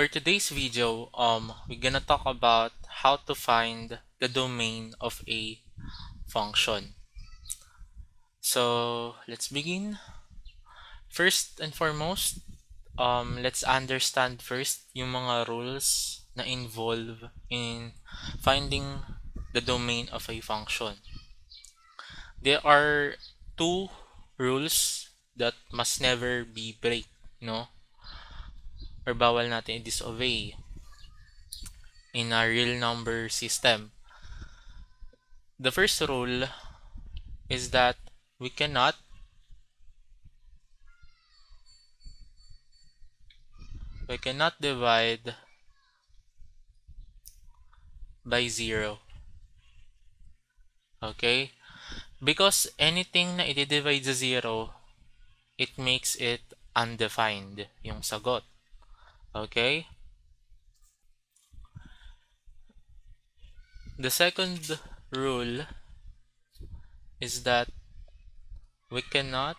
For today's video, we're gonna talk about how to find the domain of a function. So let's begin. First and foremost, let's understand first yung mga rules na involve in finding the domain of a function. There are two rules that must never be break, no? Or bawal natin i-disobey in a real number system. The first rule is that we cannot divide by 0. Okay? Because anything na i-divide sa 0, it makes it undefined, yung sagot. Okay? The second rule is that we cannot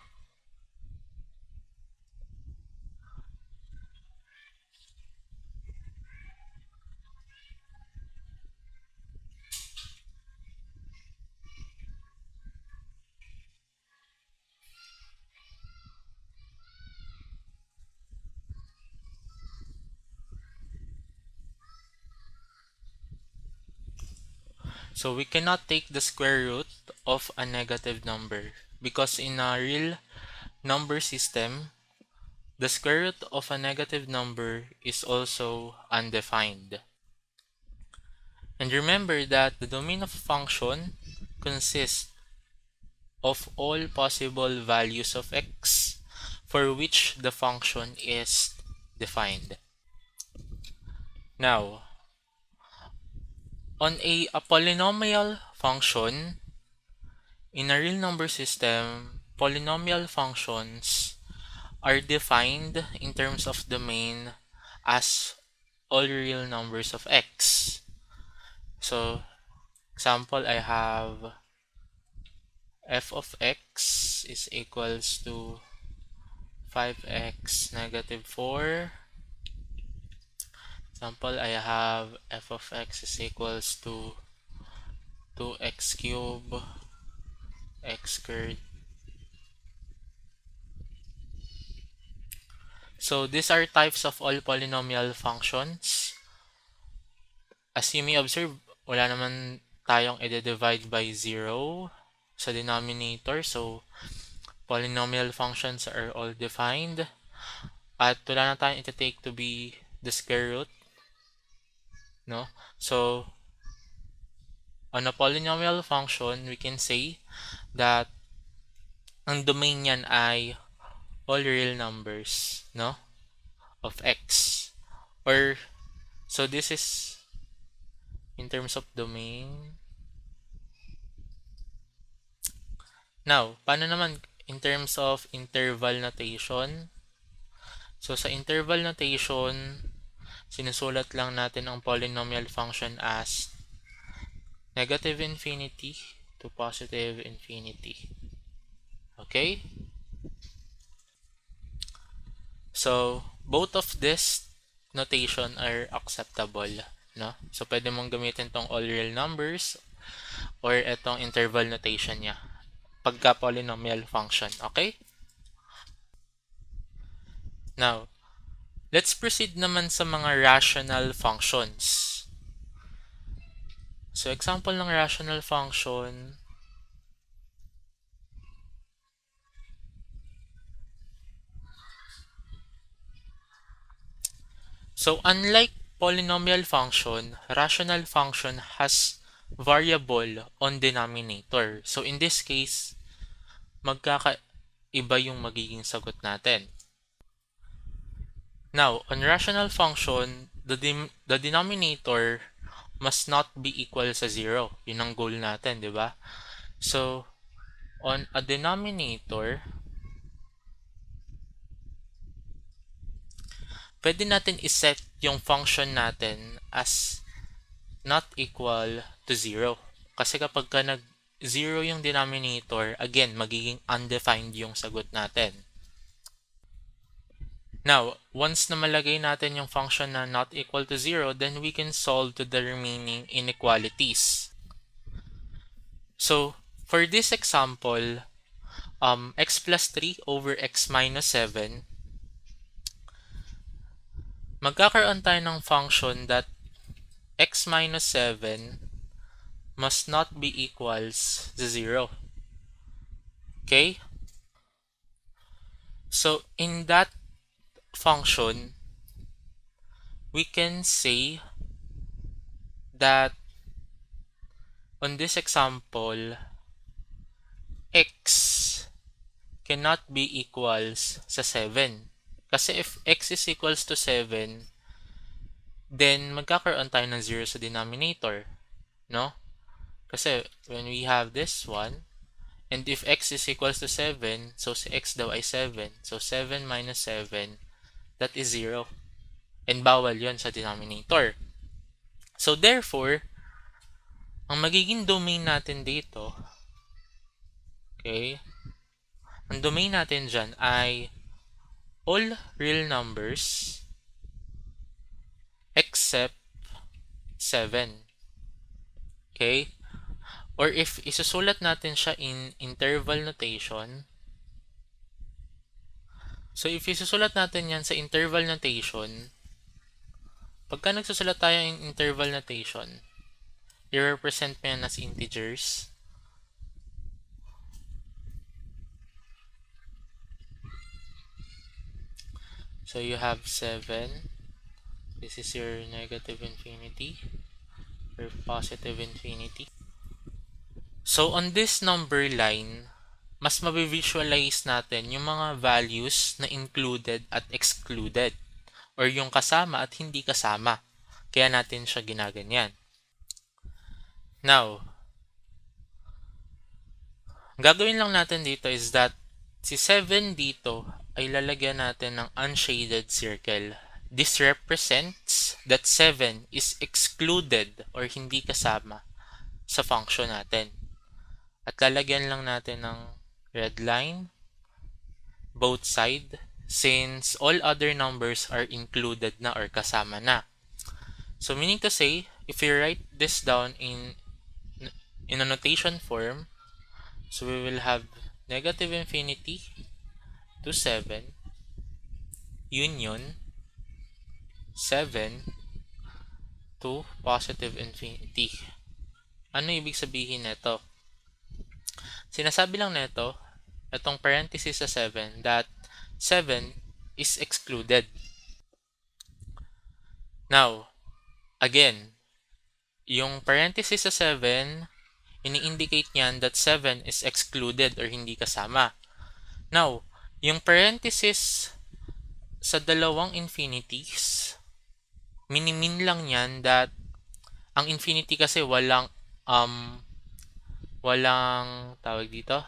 take the square root of a negative number, because in a real number system, the square root of a negative number is also undefined. And remember that the domain of a function consists of all possible values of x for which the function is defined. Now, on a polynomial function, in a real number system, polynomial functions are defined in terms of domain as all real numbers of x. So, example, I have f of x is equals to 5x negative 4. Example, I have f of x is equals to 2x cubed x squared. So these are types of all polynomial functions. As you may observe, wala naman tayong i-divide by 0 sa denominator. So polynomial functions are all defined. At wala na tayong iti-take to be the square root. No? So on a polynomial function, we can say that ang domain niyan ay all real numbers, no? Of x. Or, so this is in terms of domain. Now, paano naman in terms of interval notation? So, sa interval notation, sinusulat lang natin ang polynomial function as negative infinity to positive infinity. Okay? So, both of this notation are acceptable, no? So, pwede mong gamitin tong all real numbers or itong interval notation niya pagka polynomial function, okay? Now, let's proceed naman sa mga rational functions. So, example ng rational function, so unlike polynomial function, rational function has variable on denominator. So, in this case, magkakaiba yung magiging sagot natin. Now, on rational function, the denominator must not be equal sa 0. Yun ang goal natin, di ba? So, on a denominator, pwede natin iset yung function natin as not equal to 0. Kasi kapag ka nag-0 yung denominator, again, magiging undefined yung sagot natin. Now, once na malagay natin yung function na not equal to 0, then we can solve to the remaining inequalities. So, for this example, x plus 3 over x minus 7, magkakaroon tayo ng function that x minus 7 must not be equals to 0. Okay? So, in that function, we can say that on this example, x cannot be equals sa 7. Kasi if x is equals to 7, then magkakaroon tayo ng 0 sa denominator. No? Kasi when we have this one, and if x is equals to 7, so si x daw ay 7. So 7 minus 7, that is 0. And bawal yon sa denominator. So therefore, ang magiging domain natin dito, okay, ang domain natin dyan ay all real numbers except 7. Okay? Or if isusulat natin siya in interval notation, so if isusulat natin yan sa interval notation, pagka nagsusulat tayo in interval notation, i-represent mo yan as integers. So you have 7. This is your negative infinity or positive infinity. So on this number line, mas mabivisualize natin yung mga values na included at excluded or yung kasama at hindi kasama. Kaya natin siya ginaganyan. Now, gagawin lang natin dito is that si 7 dito ay lalagyan natin ng unshaded circle. This represents that 7 is excluded or hindi kasama sa function natin. At lalagyan lang natin ng red line both side since all other numbers are included na or kasama na. So meaning to say, if we write this down in a notation form, so we will have negative infinity to 7 union 7 to positive infinity. Ano ibig sabihin nito? Sinasabi lang nito, itong parenthesis sa 7, that 7 is excluded. Now, again, yung parenthesis sa 7, ini-indicate niyan that 7 is excluded or hindi kasama. Now, yung parenthesis sa dalawang infinities, minimin lang yan that ang infinity kasi walang tawag dito,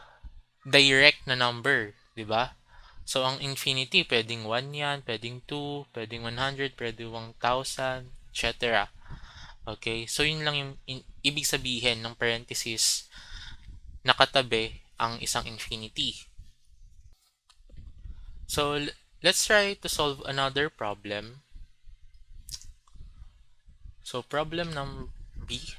direct na number, 'di ba? So ang infinity pwedeng 1 yan, pwedeng 2, pwedeng 100, pwedeng 1,000, etc. Okay? So yun lang yung ibig sabihin ng parenthesis nakatabi ang isang infinity. So let's try to solve another problem. So problem number B.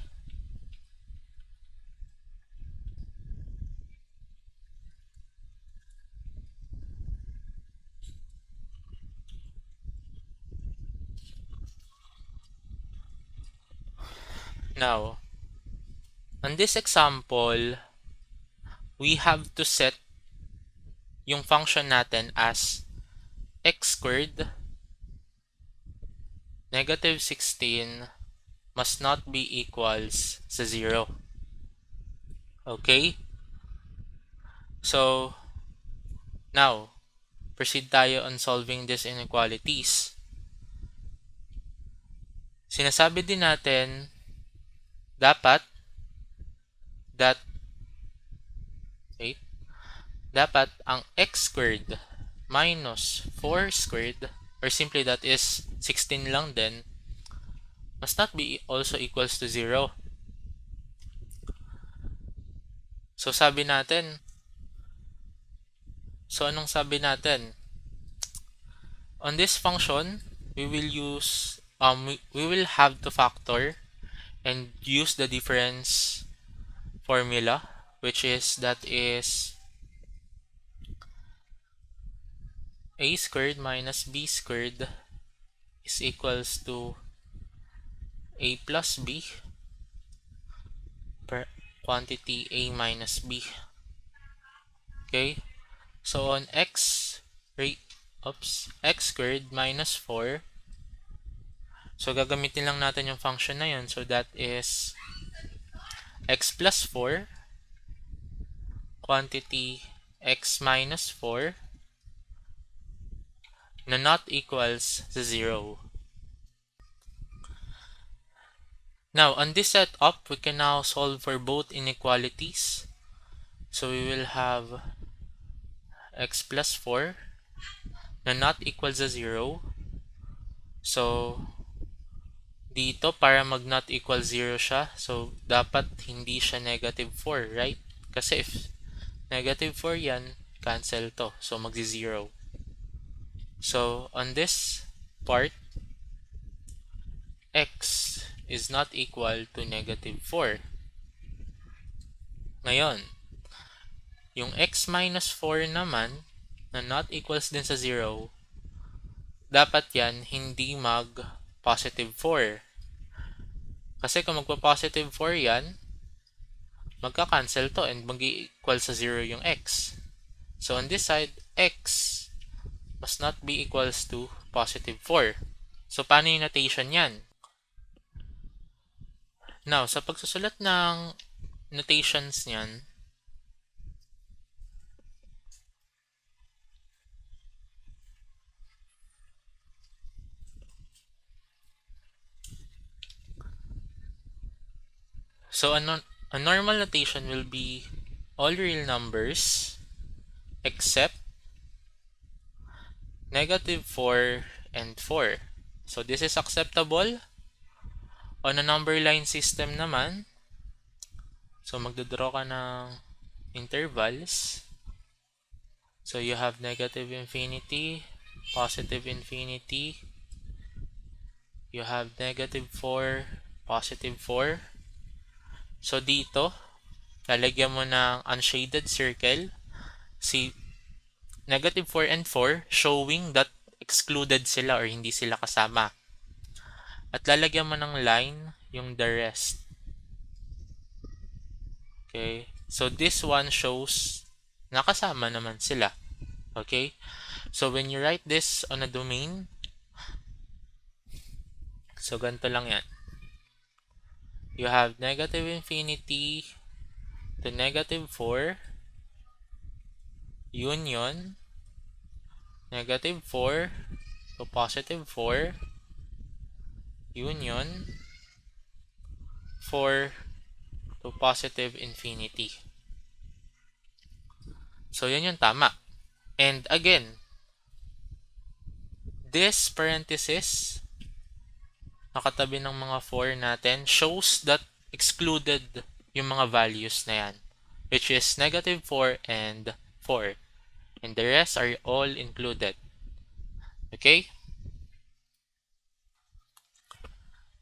Now, on this example, we have to set yung function natin as x squared negative 16 must not be equals sa 0. Okay? So, now, proceed tayo on solving these inequalities. Sinasabi din natin dapat ang x squared minus 4 squared, or simply that is 16 lang din, must not be also equals to 0. So anong sabi natin? On this function, we will use we will have to factor and use the difference formula, which is a squared minus b squared is equals to a plus b per quantity a minus b. Okay, so on x squared minus 4, so gagamitin lang natin yung function na yun. So that is x plus 4 quantity x minus 4 na not equals to 0. Now, on this setup, we can now solve for both inequalities. So we will have x plus 4 na not equals to 0. So, dito, para mag not equal 0 siya, so dapat hindi siya negative 4, right? Kasi if negative 4 yan, cancel to. So, magzi-0. So, on this part, x is not equal to negative 4. Ngayon, yung x minus 4 naman, na not equals din sa 0, dapat yan hindi mag-positive 4. Kasi kung magpa-positive 4 yan, magka-cancel to and mag-equal sa 0 yung x. So on this side, x must not be equals to positive 4. So paano yung notation yan? Now, sa pagsusulat ng notations niyan, so a normal notation will be all real numbers except negative 4 and 4. So this is acceptable. On a number line system naman, so magdodraw ka ng intervals. So you have negative infinity, positive infinity, you have negative 4, positive 4. So dito, lalagyan mo ng unshaded circle, si negative 4 and 4 showing that excluded sila or hindi sila kasama. At lalagyan mo ng line yung the rest. Okay? So this one shows nakasama naman sila. Okay? So when you write this on a domain, so ganito lang yan. You have negative infinity to negative 4 union negative 4 to positive 4 union 4 to positive infinity. So, yan yung tama. And again, this parenthesis nakatabi ng mga 4 natin shows that excluded yung mga values na yan, which is negative 4 and 4. And the rest are all included. Okay?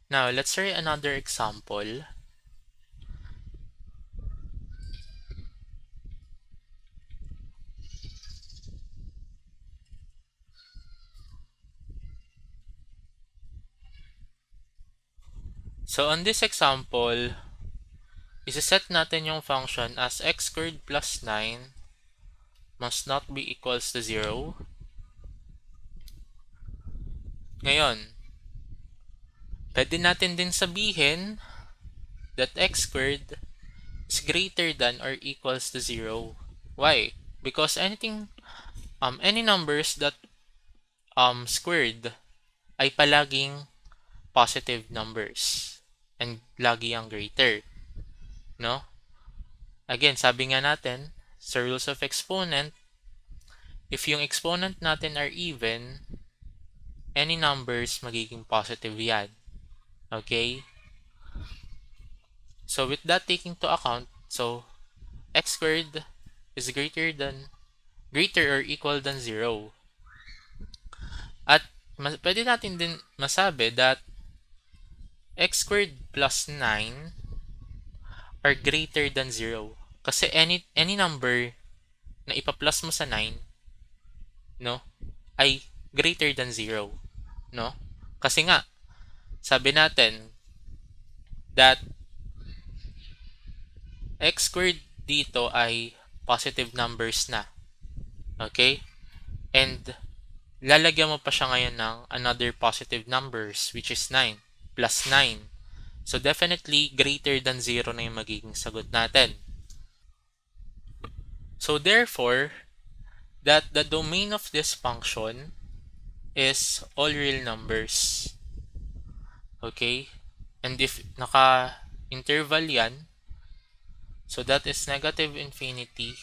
Now, let's try another example. So, on this example, isa-set natin yung function as x squared plus 9 must not be equals to 0. Ngayon, pwede natin din sabihin that x squared is greater than or equals to 0. Why? Because any numbers that squared ay palaging positive numbers and lagi ang greater. No? Again, sabi nga natin, sa rules of exponent, if yung exponent natin are even, any numbers magiging positive yan. Okay? So with that taking to account, so x squared is greater or equal than 0. At pwede natin din masabi that x squared plus 9 are greater than 0. Kasi any number na ipa-plus mo sa 9, no, ay greater than 0, no? Kasi nga, sabi natin that x squared dito ay positive numbers na. Okay? And lalagyan mo pa siya ngayon ng another positive numbers, which is 9 plus 9. So definitely greater than 0 na yung magiging sagot natin. So therefore, that the domain of this function is all real numbers. Okay? And if naka-interval yan, so that is negative infinity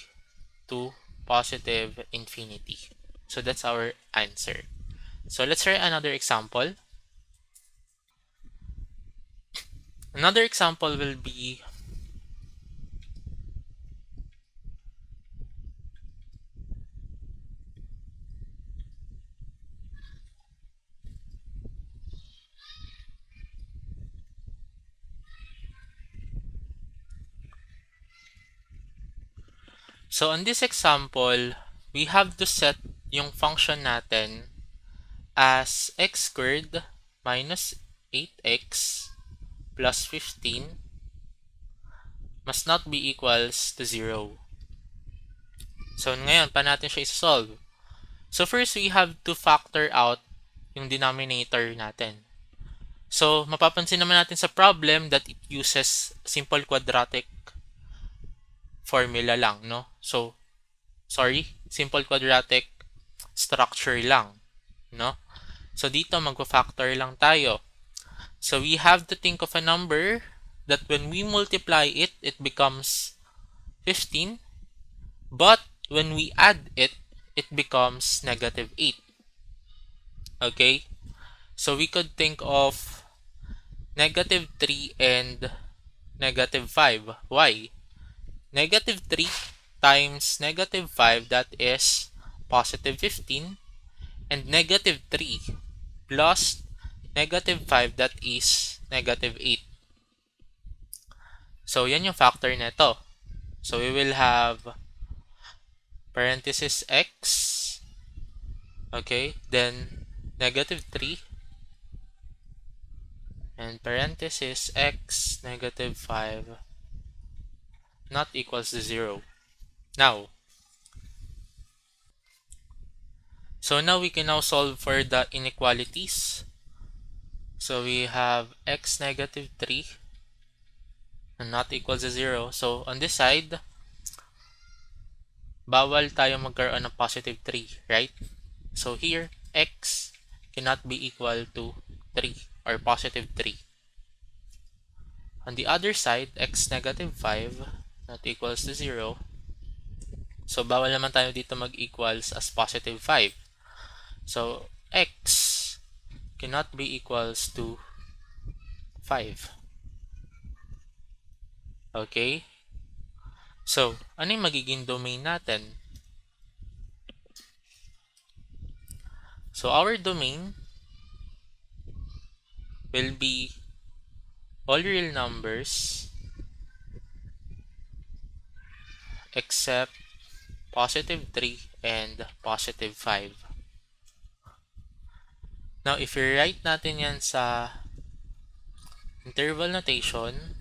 to positive infinity. So that's our answer. So let's try another example. Another example will be so on this example, we have to set yung function natin as x squared minus 8x plus 15 must not be equals to 0. So ngayon, pa natin siya isolve. So first, we have to factor out yung denominator natin. So mapapansin naman natin sa problem that it uses simple quadratic formula lang, no? So, simple quadratic structure lang, no? So dito magfa-factor lang tayo. So we have to think of a number that when we multiply it, it becomes 15. But when we add it, it becomes negative 8. Okay? So we could think of negative 3 and negative 5. Why? Negative 3 times negative 5, that is positive 15. And negative 3 plus negative 5, that is negative 8. So, yan yung factor nito. So, we will have parenthesis x, okay, then negative 3, and parenthesis x, negative 5, not equals to 0. Now, so now we can now solve for the inequalities. So, we have x negative 3 and not equals to 0. So, on this side, bawal tayo magkaroon ng positive 3, right? So here, x cannot be equal to 3 or positive 3. On the other side, x negative 5 not equals to 0. So bawal naman tayo dito mag-equals as positive 5. So x cannot be equals to 5. Okay? So, ano yung magiging domain natin? So, our domain will be all real numbers except positive 3 and positive 5. Now, if you write natin yan sa interval notation,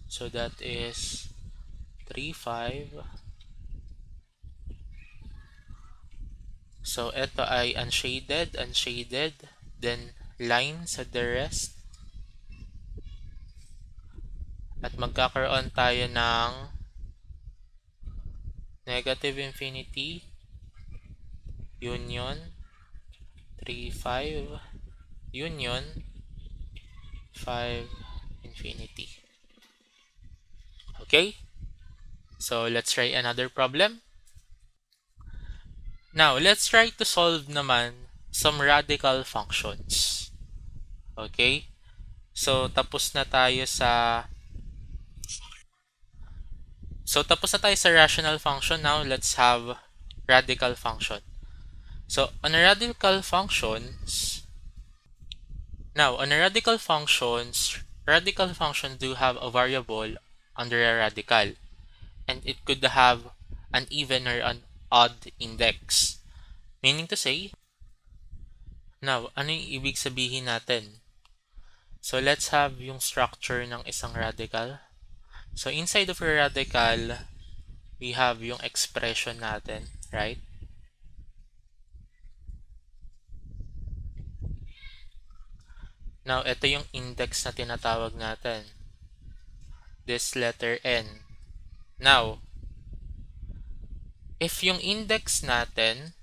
so that is 3, 5. So, ito ay unshaded, then line sa the rest. At magkakaroon tayo ng negative infinity, union, 3, 5, union, 5, infinity. Okay? So, let's try another problem. Now, let's try to solve naman some radical functions. Okay? So, tapos na tayo sa rational function. Now, let's have radical function. So on a radical functions, now on a radical functions do have a variable under a radical, and it could have an even or an odd index. Meaning to say, now, ano yung ibig sabihin natin? So, let's have yung structure ng isang radical. So, inside of a radical, we have yung expression natin, right? Now, ito yung index na tinatawag natin. This letter N. Now, if yung index natin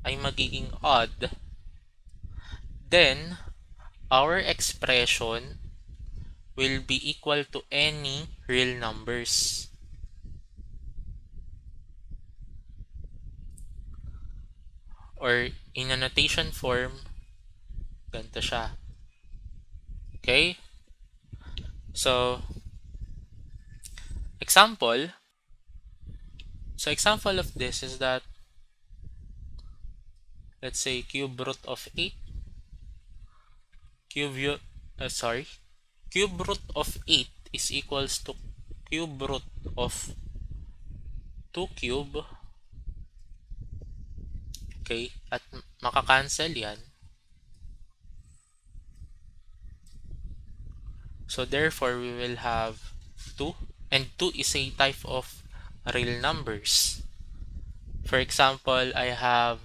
ay magiging odd, then our expression will be equal to any real numbers. Or in a notation form, ganito siya. Okay? So, example. So, example of this is that, let's say, cube root of 8. Cube root of 8 is equals to cube root of 2 cube. Okay? At makakancel yan. So, therefore, we will have 2. And 2 is a type of real numbers. For example, I have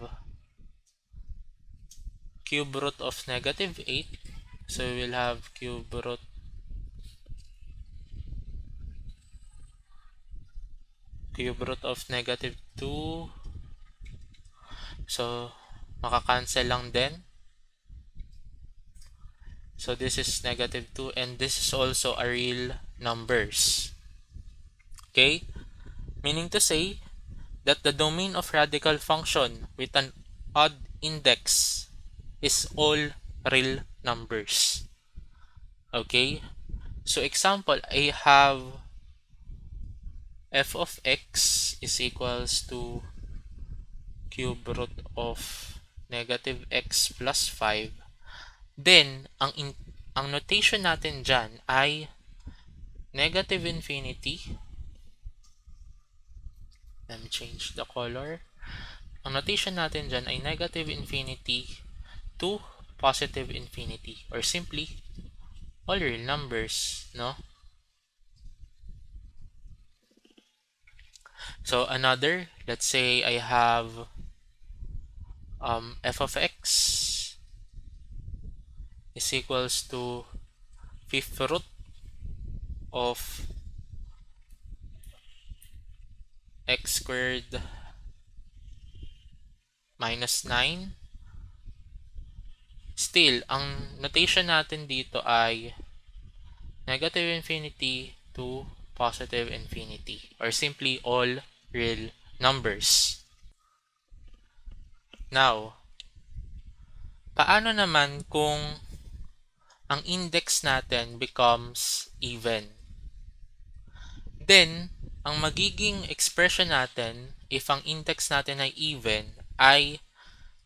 cube root of negative 8. So, we will have cube root of negative 2. So, makakancel lang din. So, this is negative 2 and this is also a real numbers. Okay? Meaning to say that the domain of radical function with an odd index is all real numbers. Okay? So, example, I have f of x is equals to cube root of negative x plus 5. Then, ang notation natin dyan ay negative infinity. Let me change the color. Ang notation natin dyan ay negative infinity to positive infinity, or simply all real numbers, no? So another, let's say I have f of x is equals to fifth root of x squared minus 9. Still, ang notation natin dito ay negative infinity to positive infinity, or simply all real numbers. Now, paano naman kung ang index natin becomes even? Then, ang magiging expression natin if ang index natin ay even ay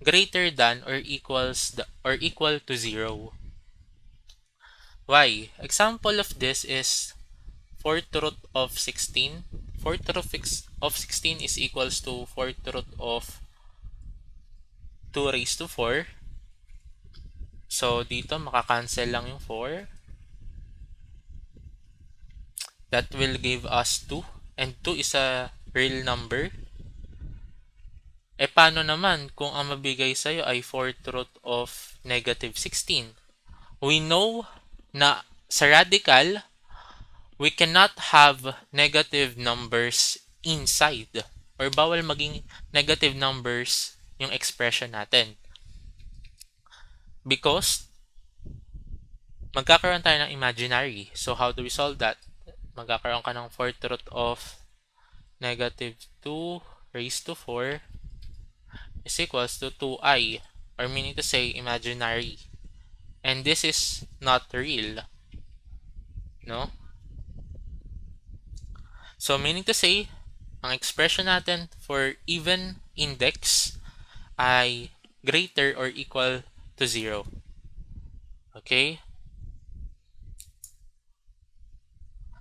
greater than or equal to 0. Why? Example of this is fourth root of 16. Fourth root of 16 is equals to fourth root of 2 raised to 4. So, dito makakancel lang yung 4. That will give us 2. And 2 is a real number. Paano naman kung ang mabigay sa'yo ay fourth root of negative 16? We know na sa radical, we cannot have negative numbers inside, or bawal maging negative numbers yung expression natin. Because magkakaroon tayo ng imaginary. So, how do we solve that? Magkakaroon ka ng fourth root of negative 2 raised to 4 is equals to 2i, or meaning to say imaginary. And this is not real. No? So, meaning to say, ang expression natin for even index ay greater or equal to 0. Okay?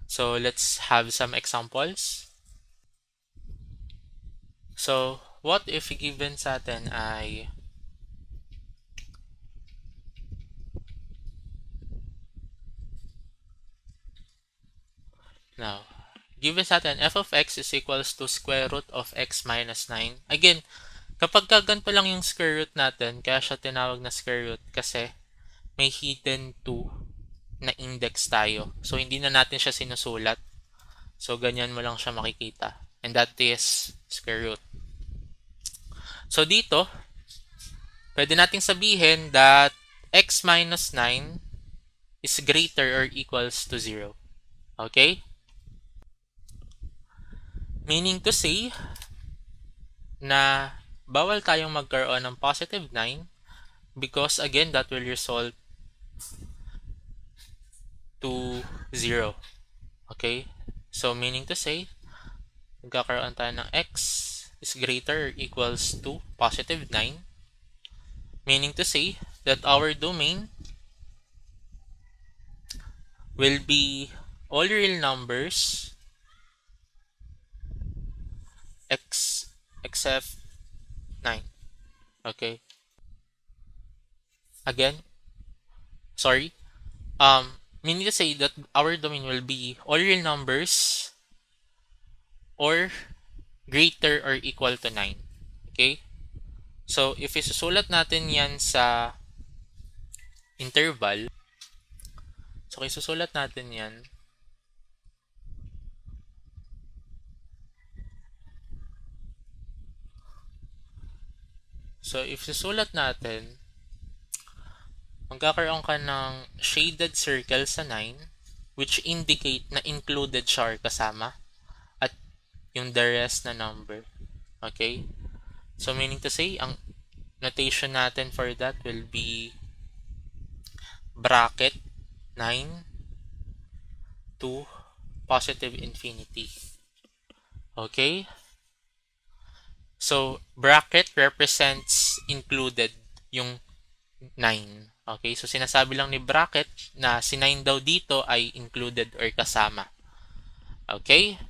So let's have some examples. So, what if given sa atin ay now, given sa atin f of x is equals to square root of x minus 9. Again, kapag ganito lang yung square root natin, kaya siya tinawag na square root kasi may hidden 2 na index tayo. So, hindi na natin siya sinusulat. So, ganyan mo lang siya makikita. And that is square root. So, dito, pwede nating sabihin that x minus 9 is greater or equals to 0. Okay? Meaning to say na bawal tayong magkaroon ng positive 9 because again, that will result to 0. Okay? So, meaning to say, magkakaroon tayo ng x is greater or equals to positive 9. Meaning to say that our domain will be all real numbers x except 9. Okay? Again, sorry. Meaning to say that our domain will be all real numbers or greater or equal to 9. Okay? So, if isusulat natin yan sa interval, so isusulat natin yan so, if isusulat natin, magkakaroon ka ng shaded circle sa 9 which indicate na included siya or kasama at yung the rest na number. Okay? So, meaning to say, ang notation natin for that will be bracket 9 to positive infinity. Okay? So, bracket represents included yung 9. Okay? So, sinasabi lang ni bracket na si 9 daw dito ay included or kasama. Okay?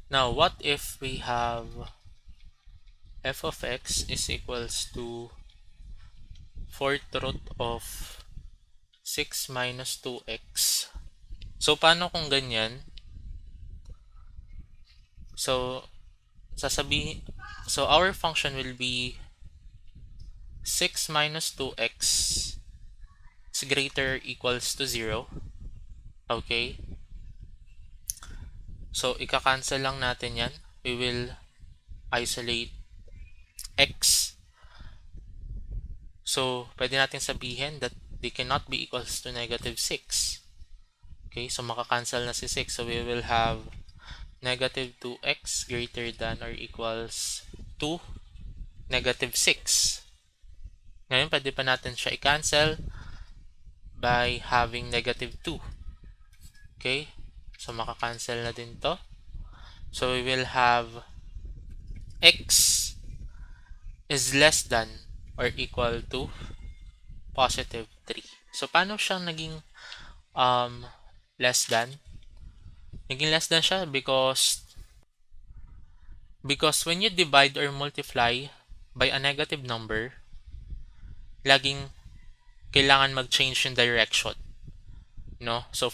Now, what if we have f of x is equals to 4th root of 6 minus 2x. So, paano kung ganyan? So, our function will be 6 minus 2x is greater or equals to 0. Okay? So, ika-cancel lang natin yan. We will isolate x. So, pwede natin sabihin that they cannot be equals to negative 6. Okay? So, maka-cancel na si 6. So, we will have negative 2x greater than or equals to negative 6. Ngayon, pwede pa natin siya i-cancel by having negative 2. Okay? So, maka-cancel na din to. So, we will have x is less than or equal to positive 3. So, paano siyang naging less than? Naging less than siya because when you divide or multiply by a negative number, laging kailangan mag-change yung direction. No? So,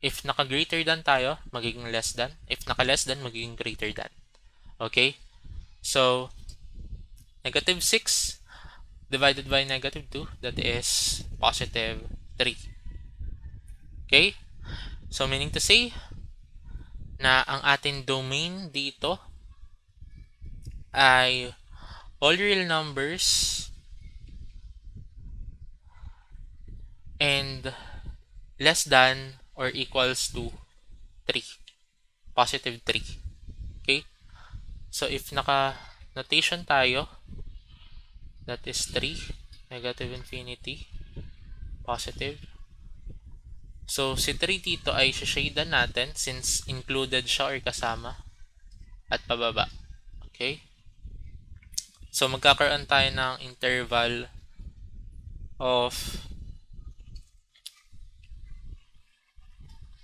if naka-greater than tayo, magiging less than. If naka-less than, magiging greater than. Okay? So, negative 6 divided by negative 2, that is positive 3. Okay? So, meaning to say na ang ating domain dito ay all real numbers and less than or equals to 3. Positive 3. Okay? So, if naka-notation tayo, that is 3, negative infinity, positive. So, si 3 dito ay shadean natin since included siya or kasama at pababa. Okay? So, magkakaroon tayo ng interval of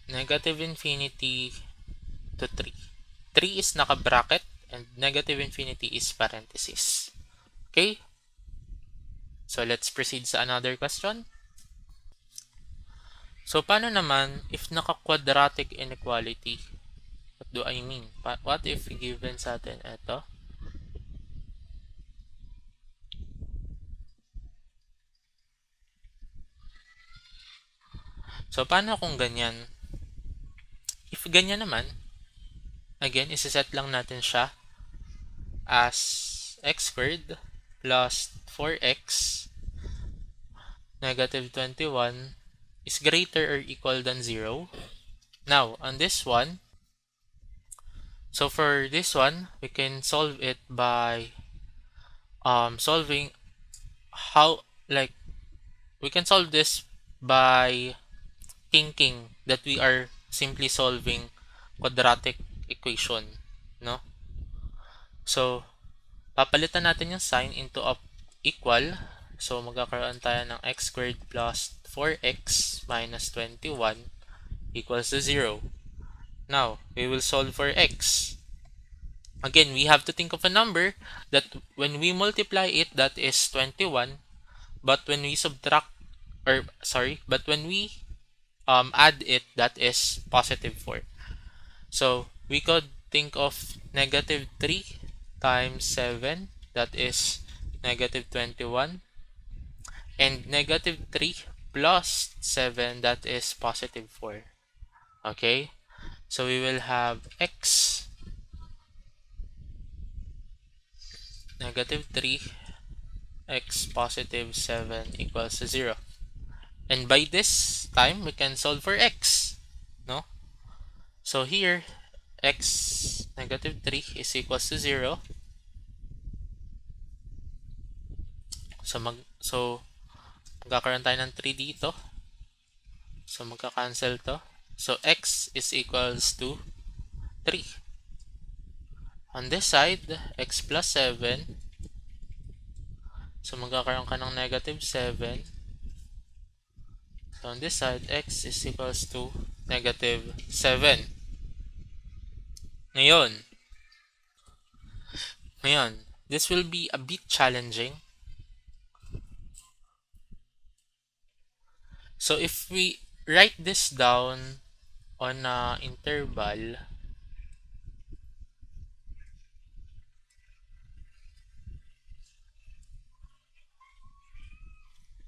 negative infinity to 3. 3 is naka-bracket and negative infinity is parenthesis. Okay? So, let's proceed sa another question. So, paano naman if naka-quadratic inequality? What do I mean? What if given sa atin ito? So, paano kung ganyan? If ganyan naman, again, isiset lang natin siya as x squared plus 4x negative 21 is greater or equal than 0. Now, on this one, so for this one, we can solve it by solving how, like, we can solve this by thinking that we are simply solving quadratic equation, no? So, papalitan natin yung sign into a equal. So, magkakaroon tayo ng x squared plus 4x minus 21 equals to 0. Now, we will solve for x. Again, we have to think of a number that when we multiply it, that is 21. But when we subtract, but when we add it, that is positive 4. So, we could think of negative 3 times 7, that is negative 21. And negative 3 plus 7, that is positive 4. Okay? So, we will have x negative 3 x positive 7 equals to 0. And by this time, we can solve for x. No? So here, x negative 3 is equals to 0. So magkakaroon tayo ng 3 dito. So magka-cancel to. So x is equals to 3. On this side, x plus 7. So magkakaroon ka ng negative 7. So on this side, x is equals to negative 7. Ngayon, this will be a bit challenging. So if we write this down on an interval,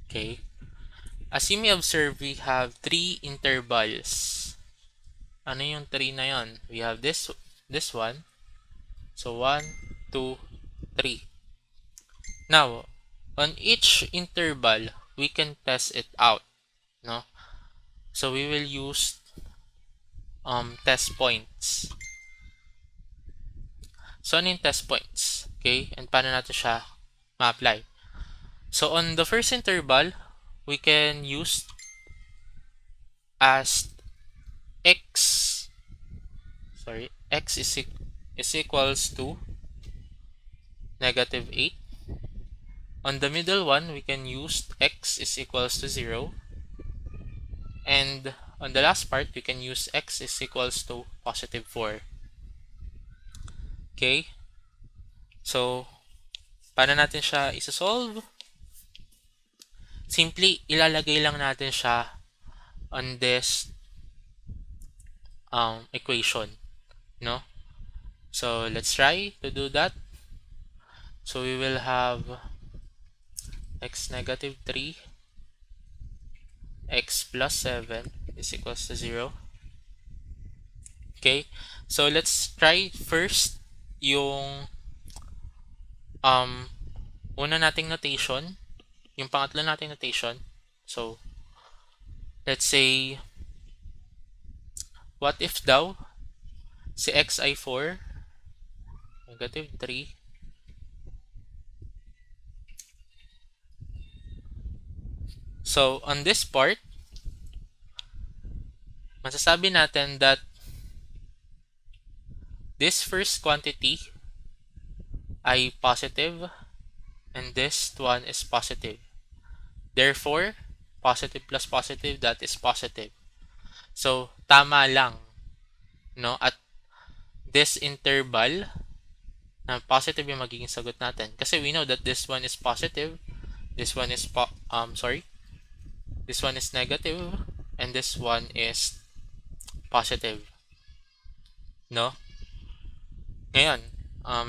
okay, as you may observe, we have 3 intervals. Ano yung 3 na yon? We have this one. So 1, 2, 3. Now, on each interval, we can test it out, no? So we will use test points. So ano yung test points? Okay, and paano natin siya ma-apply? So on the first interval, we can use as x is equals to negative 8. On the middle one, we can use x is equals to 0. And on the last part, we can use x is equals to positive 4. Okay? So, paano natin siya isa-solve? Simply, ilalagay lang natin siya on this equation, no? So, let's try to do that. So, we will have x negative 3 x plus 7 is equals to 0. Okay? So, let's try first yung una nating notation, yung pangatlo nating notation. So, let's say, what if daw si x ay 4, negative 3, so on this part, masasabi natin that this first quantity ay positive and this one is positive. Therefore, positive plus positive, that is positive. So, tama lang, no? At this interval, na positive yung magiging sagot natin. Kasi we know that this one is positive, this one is this one is negative, and this one is positive, no? Ngayon,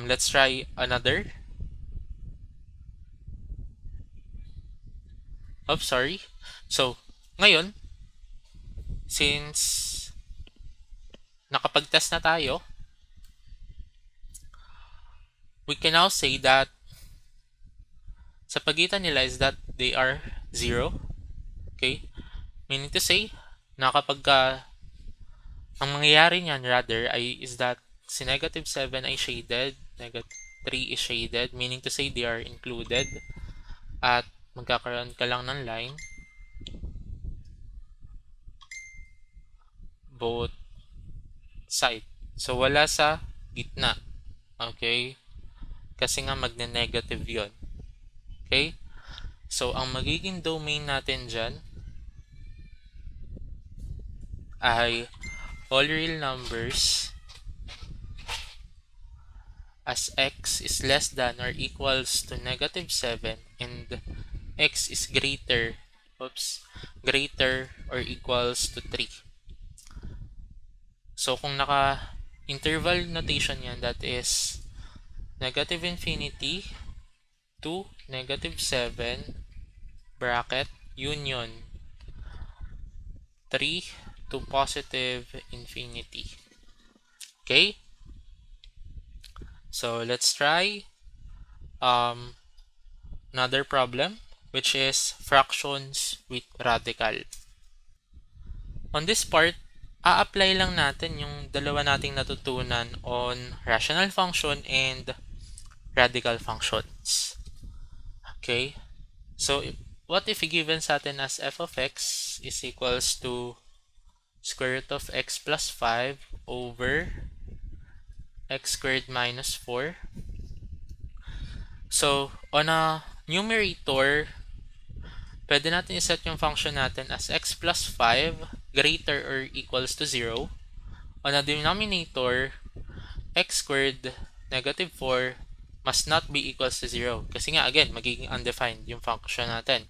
let's try another. Sorry. So, ngayon, since nakapag-test na tayo, we can now say that sa pagitan nila is that they are 0. Okay? Meaning to say, na kapag ang mangyayari niyan rather ay is that si negative 7 ay shaded, negative 3 is shaded, meaning to say they are included, at magkakaroon ka lang ng line both side. So, wala sa gitna. Okay? Kasi nga magne-negative yon. Okay? So, ang magiging domain natin dyan ay all real numbers as x is less than or equals to negative 7 and x is greater or equals to 3. So, kung naka-interval notation yan, that is negative infinity to negative 7 bracket union 3 to positive infinity. Okay? So, let's try another problem, which is fractions with radical. On this part, a-apply lang natin yung dalawa nating natutunan on rational function and radical functions. Okay? So, what if given sa atin as f of x is equals to square root of x plus 5 over x squared minus 4. So, on a numerator, pwede natin iset yung function natin as x plus 5 greater or equals to 0. On a denominator, x squared negative 4 must not be equals to 0. Kasi nga, again, magiging undefined yung function natin.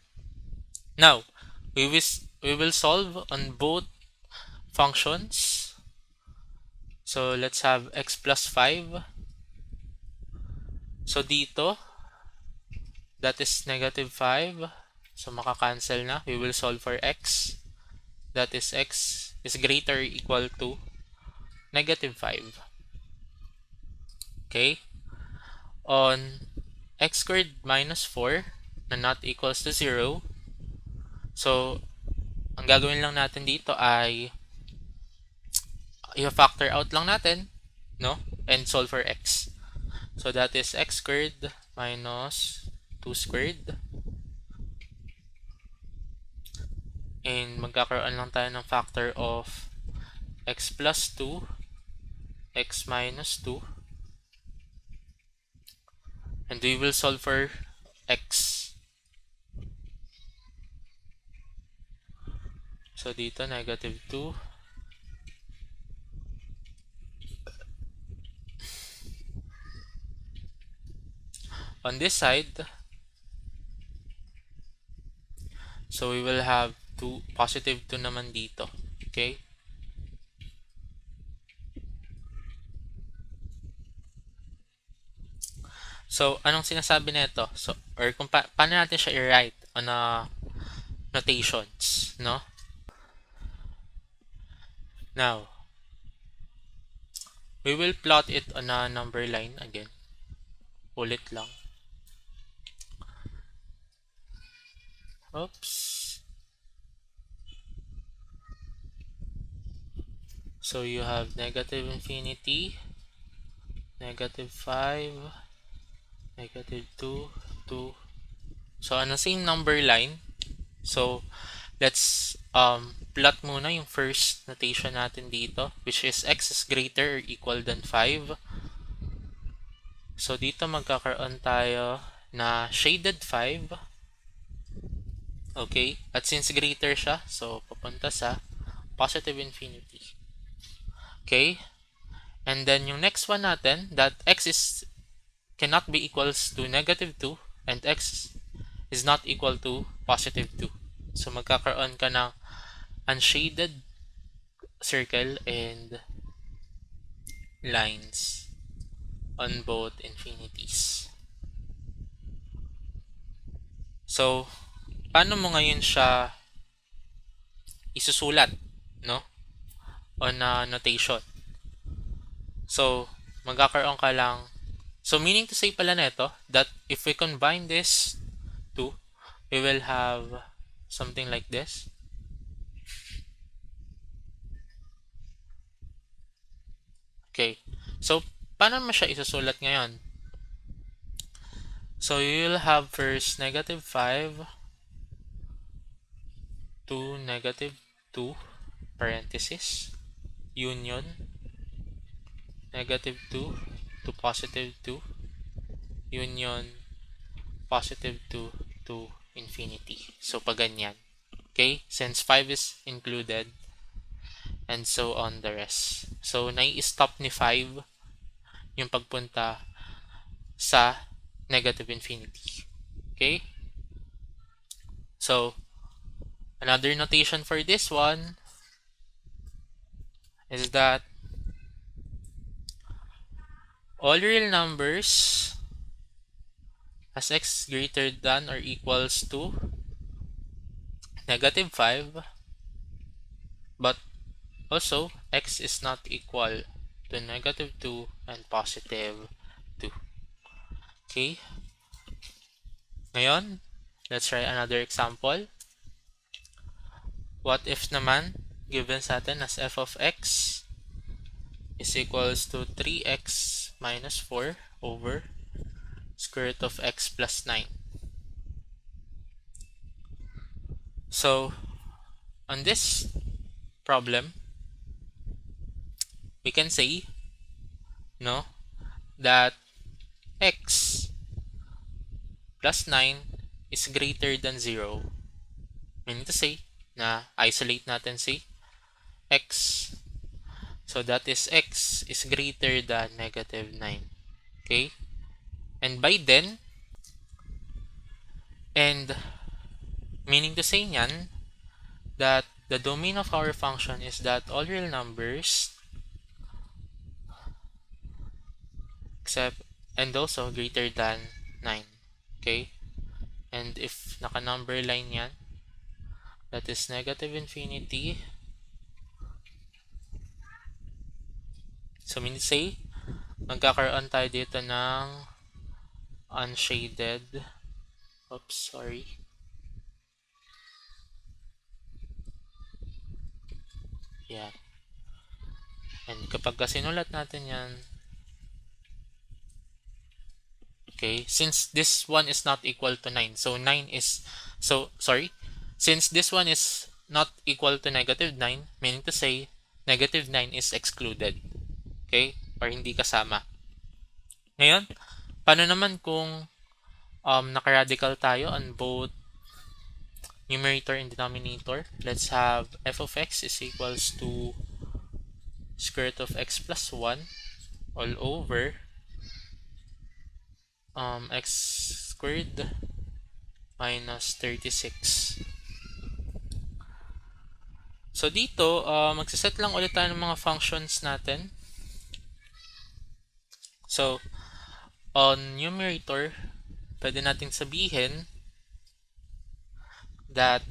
Now, we will solve on both functions. So, let's have x plus 5. So, dito, that is negative 5. So, makakancel na. We will solve for x. That is x is greater or equal to negative 5. Okay? On x squared minus 4 na not equals to 0. So, ang gagawin lang natin dito ay i-factor out lang natin, no? And solve for x. So, that is x squared minus 2 squared. And magkakaroon lang tayo ng factor of x plus 2, x minus 2. And we will solve for x. So, dito, negative 2. On this side, so we will have positive 2 naman dito. Okay? So, anong sinasabi nito? So, or kung paano natin siya i-write on notations, no? Now, we will plot it on a number line again. Ulit lang. Oops. So, you have negative infinity, negative 5, negative 2, 2. So, on the same number line, so, let's plot muna yung first notation natin dito, which is x is greater or equal than 5. So, dito magkakaroon tayo na shaded 5. Okay? At since greater siya, so papunta sa positive infinity. Okay? And then yung next one natin, that x cannot be equals to negative 2 and x is not equal to positive 2. So magkakaroon ka ng unshaded circle and lines on both infinities. So, paano mo ngayon siya isusulat, no? On a notation. So, magkakaroon ka lang. So, meaning to say pala nito that if we combine this two, we will have something like this. Okay. So, paano mo siya isusulat ngayon? So, you'll have first negative 5 to negative 2 parenthesis union negative 2 to positive 2 union positive 2 to infinity. So, pag ganyan. Okay? Since 5 is included, and so on the rest. So, nai-stop ni 5 yung pagpunta sa negative infinity. Okay? So, another notation for this one is that all real numbers as x greater than or equals to negative 5, but also x is not equal to negative 2 and positive 2. Okay? Ngayon, let's try another example. What if naman, given sa atin as f of x is equals to 3x minus 4 over square root of x plus 9. So, on this problem, we can say, no, that x plus 9 is greater than 0. Meaning to say, na isolate natin si x. So, that is x is greater than negative 9. Okay? And by then, and meaning to say nyan, that the domain of our function is that all real numbers except and also greater than 9. Okay? And if naka-number line yan, that is negative infinity. So, meaning to say, magkakaroon tayo dito ng unshaded. Oops, sorry. Yan. And kapag sinulat natin yan, okay, since this one is not equal to 9, so 9 is, so, sorry, since this one is not equal to negative 9, meaning to say, negative 9 is excluded. Okay? Or hindi kasama. Ngayon, paano naman kung naka-radical tayo on both numerator and denominator? Let's have f of x is equals to square root of x plus 1 all over x squared minus 36. So dito, magsiset lang ulit tayo ng mga functions natin. So, on numerator, pwede natin sabihin that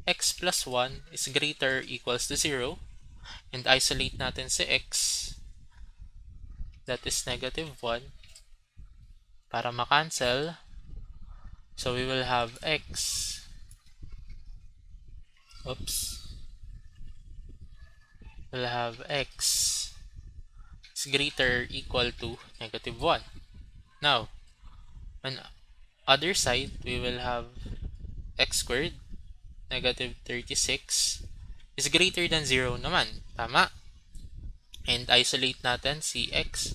x plus 1 is greater or equals to 0, and isolate natin si x, that is negative 1, para makancel. So we will have x, we'll have x is greater or equal to negative 1. Now, on other side, we will have x squared, negative 36, is greater than 0 naman. Tama? And isolate natin si x.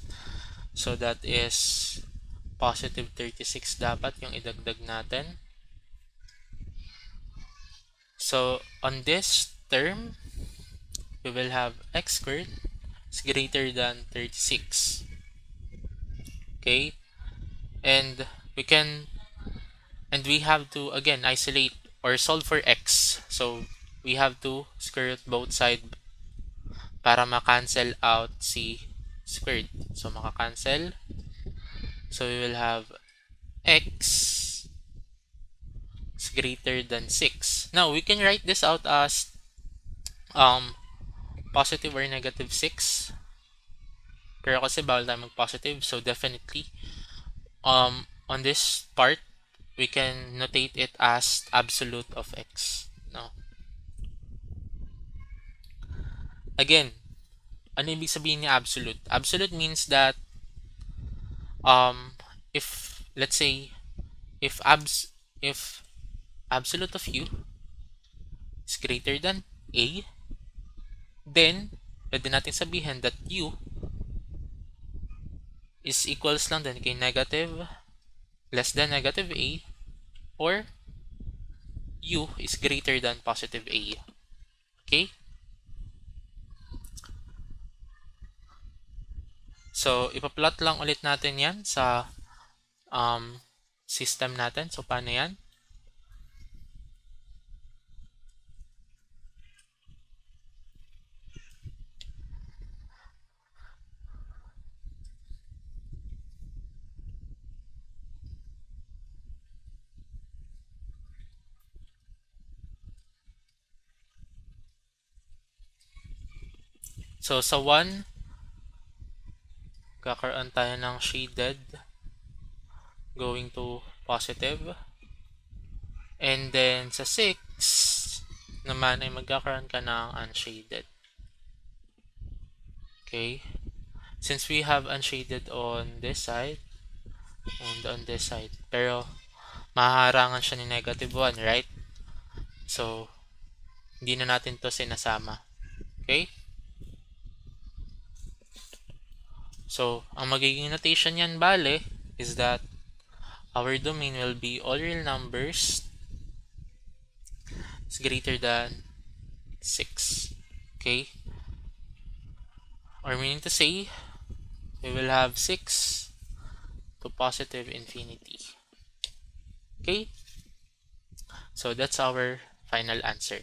So that is positive 36 dapat yung idagdag natin. So on this term, we will have x squared is greater than 36. Okay? And we have to again isolate or solve for x. So we have to square root both sides para ma-cancel out si squared. So maka-cancel. So we will have x is greater than 6. Now we can write this out as positive or negative 6. Pero kasi bawal tayo mag-positive, so definitely on this part we can notate it as absolute of x. No. Again, ano ibig sabihin ni absolute? Absolute means that if let's say if absolute of u is greater than a, then pwede natin sabihin that u is equals lang din kay negative less than negative a, or u is greater than positive a. Okay? So, ipa-plot lang ulit natin yan sa system natin. So, paano yan? So, sa 1, kakaroon tayo ng shaded going to positive. And then, sa 6 naman ay magkakaroon ka ng unshaded. Okay? Since we have unshaded on this side and on this side, pero mahaharangan siya ni negative 1, right? So, hindi na natin to sinasama. Okay? So, ang magiging notation yan bale is that our domain will be all real numbers is greater than 6. Okay? Or meaning to say, we will have 6 to positive infinity. Okay? So, that's our final answer.